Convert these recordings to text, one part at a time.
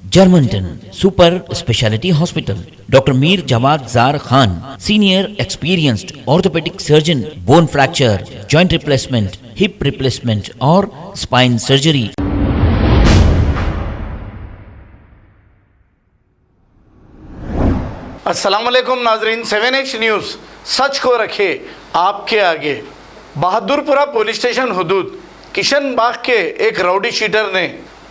Germanton super speciality hospital, doctor Mir Jawad Zar Khan, senior experienced orthopaedic surgeon, bone fracture, joint replacement, hip replacement और spine surgery. अस्सलाम वालेकुम नाजरीन, 7H news सच को रखे आपके आगे। बहादुरपुरा पुलिस स्टेशन हुदूद किशन बाग के एक राउडी शीटर ने,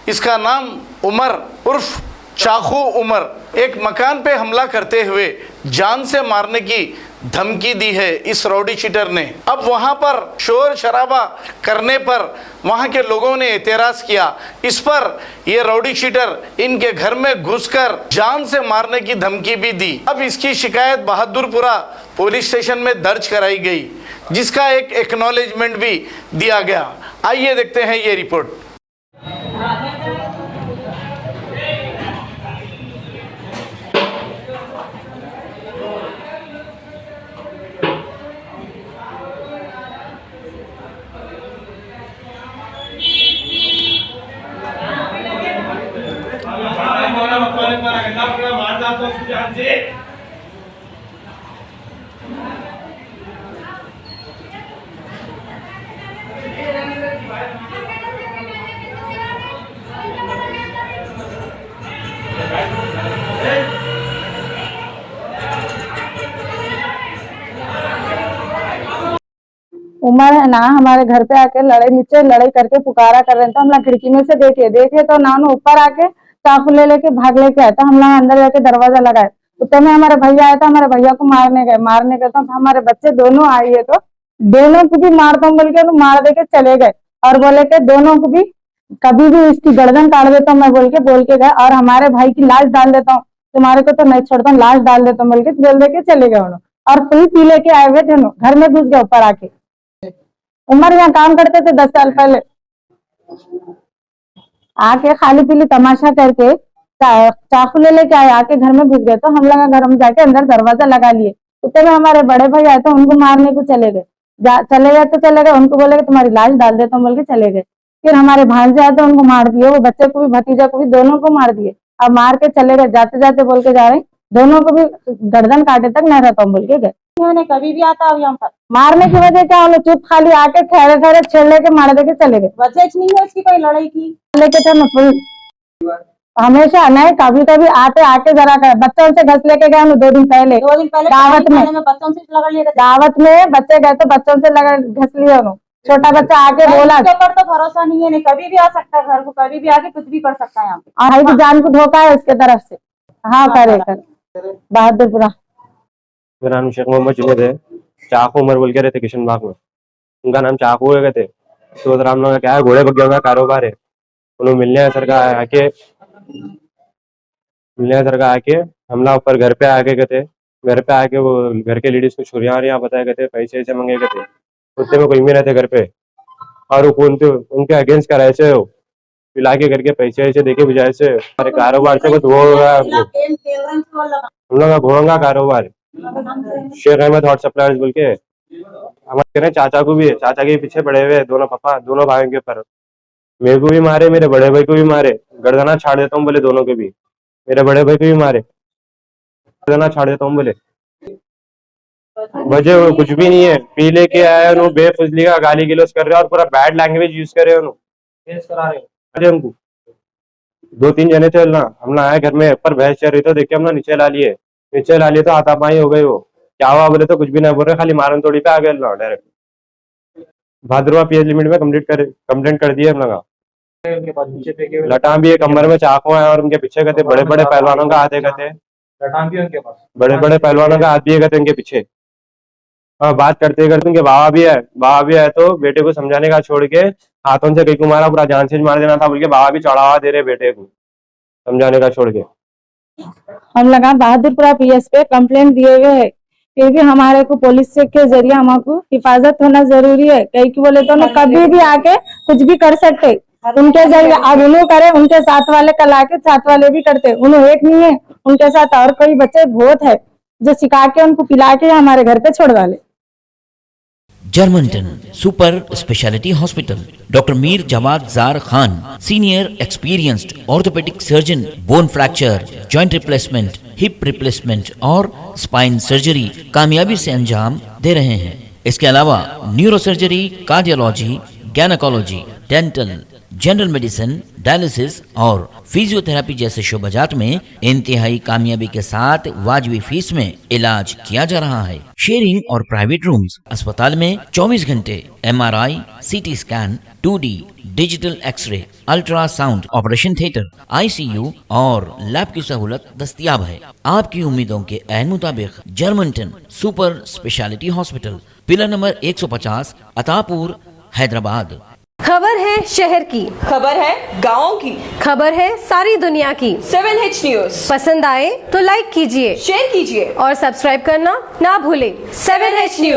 इसका नाम उमर उर्फ चाकू उमर, एक मकान पे हमला करते हुए जान से मारने की धमकी दी है इस राउडी शीटर ने। अब वहां पर शोर शराबा करने पर वहां के लोगों ने एतराज किया। इस पर यह राउडी शीटर इनके घर में घुसकर जान से मारने की धमकी भी दी। अब इसकी शिकायत बहादुरपुरा पुलिस स्टेशन में दर्ज कराई गई, जिसका एक एक्नॉलेजमेंट भी दिया गया। आइए देखते हैं ये रिपोर्ट। उमर है ना, हमारे घर पे आके नीचे लड़ाई करके पुकारा कर रहे थे। हम लोग खिड़की में से देखे तो नानू ऊपर आके चाकू लेके भाग लेके आया था। हम लोग अंदर जाके दरवाजा लगाए, उतने में हमारे भैया आया था। हमारे भैया को मारने गए तो हमारे बच्चे दोनों आई है, तो दोनों को भी मार दो बोल के मार दे के चले गए और बोले के दोनों को भी कभी भी इसकी गर्दन काट देता हूँ मैं बोल के गए, और हमारे भाई की लाश डाल देता हूँ, तुम्हारे को तो नहीं छोड़ता हूँ, लाश डाल देता हूँ बोल के दे के चले गए उन्होंने। और फुल पी लेके आए हुए दोनों घर में घुस गए ऊपर आके। उमर यहाँ काम करते थे 10 साल पहले, आके खाली पीली तमाशा करके चाकू लेके आए, आके घर में घुस गए। तो हम लोग घर में जाके अंदर दरवाजा लगा लिए। उतने में हमारे बड़े भाई आए तो उनको मारने को चले गए। चले गए, उनको बोले तुम्हारी लाश डाल देता हूँ बोल के चले गए। फिर हमारे भांजे आए तो उनको मार दिए, वो बच्चे को भी भतीजा को भी दोनों को मार दिए। अब मार के चले गए, जाते जाते बोल के जा रहे दोनों को भी गर्दन काटे तक नहीं रहता हूँ बोल के गए। कभी भी आता है यहाँ पर मारने की वजह क्या, उन्हें चुप खाली आके ठहरे छेड़ लेके मार दे के चले गए। वजह नहीं है इसकी कोई लड़ाई की लेके थे मैं फुल हमेशा नहीं, कभी कभी आके जरा बच्चों से घस लेके गए 2 दिन पहले। 2 दिन पहले दावत में बच्चों से लगा लिया। दावत में बच्चे गए तो बच्चों से लगा घस लिया उन्होंने। छोटा बच्चा आके बोला इसके ऊपर तो भरोसा नहीं है, नहीं कभी भी आ सकता है घर को, कभी भी आके कुछ भी कर सकता है यहाँ पे। और भाई की जान को धोखा है उसके तरफ से। हाँ करे बहादुरपुरा। मेरा नाम शेख मोहम्मद जुनेद है। चाकू उमर बोल के रहते किशन बाग में, उनका नाम चाकू है कहते। तो हम लोग क्या है, घोड़े बग्गियों का कारोबार है। उन्होंने मिलने सर का आके हमला ऊपर घर पे आके कहते, घर पे आके वो घर के लेडीज को छुरियां बताया कहते, पैसे ऐसे मंगे कहते। उत्ते में कोई में रहते घर पे, और वो उनके अगेंस्ट कराए से पिला के करके पैसे ऐसे देके बुझाए से हमारे कारोबार से कुछ वो हम लोग का घोड़ों का कारोबार शेख अहमद हॉट सप्लायर्स बोल के। हमारे चाचा को भी है, चाचा के पीछे पड़े हुए दोनों भाइयों के ऊपर। मेरे को भी मारे, मेरे बड़े भाई को भी मारे, गर्दना छाड़ देता हूँ बोले दोनों के भी। मेरे बड़े भाई को भी मारे, गर्दना छाड़ देता हूँ बोले। वजह कुछ भी नहीं है, पी लेके आया उन्होंने बेफजली का गाली गिलोच कर रहे और पूरा बैड लैंग्वेज यूज कर रहे उन्होंने उनको। 2-3 जने थे ना, हम आए घर में ऊपर बहस चल रही तो देख के हम नीचे ला लिए तो हाथापाई हो गई। वो क्या हुआ बोले तो कुछ भी नहीं बोल रहे, खाली मारन तोड़ी पे आ गए ना डायरेक्ट। भादरवा पीएच लिमिट में कंप्लेंट कर दिए हम लोग। लटाम भी है, कमर में चाकू है और उनके पीछे कहते बड़े बड़े पहलवानों का हाथ है कहते। लटाम भी उनके पास बड़े बड़े पहलवानों का हाथ भी है कहते उनके पीछे। और बात करते उनके बाबा भी है तो बेटे को समझाने का छोड़ के हाथों से कहीं को मारा, पूरा जान से मार देना था बोल के बाबा भी चढ़ावा दे रहे बेटे को समझाने का छोड़ के। हम लगा बहादुरपुरा पीएस पे कंप्लेंट दिए हुए है, फिर भी हमारे को पुलिस के जरिए हमको हिफाजत होना जरूरी है। कहीं की बोले तो कभी भी आके कुछ भी कर सकते उनके जरिए। अब उन्होंने करे, उनके साथ वाले कल आके साथ वाले भी करते। उन्होंने एक नहीं है, उनके साथ और कोई बच्चे बहुत है जो सिखा के उनको पिला के हमारे घर पे छोड़ डाले। जर्मनटन super speciality hospital, doctor Mir Jamat Jar Khan, senior experienced orthopaedic surgeon, bone fracture, joint replacement, hip replacement और स्पाइन सर्जरी कामयाबी से अंजाम दे रहे हैं। इसके अलावा neurosurgery, cardiology, gynaecology, dental, general medicine, dialysis और फिजियोथेरेपी जैसे शोबाजात में इंतहाई कामयाबी के साथ वाजबी फीस में इलाज किया जा रहा है। शेयरिंग और प्राइवेट रूम्स, अस्पताल में 24 घंटे MRI, CT scan, 2D digital x-ray, ultrasound, operation theatre, ICU और लैब की सहूलत दस्तयाब है। आपकी उम्मीदों के ऐन मुताबिक Germanten super speciality hospital, pillar number 150, Attapur, Hyderabad. खबर है शहर की, खबर है गाँव की, खबर है सारी दुनिया की। 7H न्यूज पसंद आए तो लाइक कीजिए, शेयर कीजिए और सब्सक्राइब करना ना भूलें। 7H news.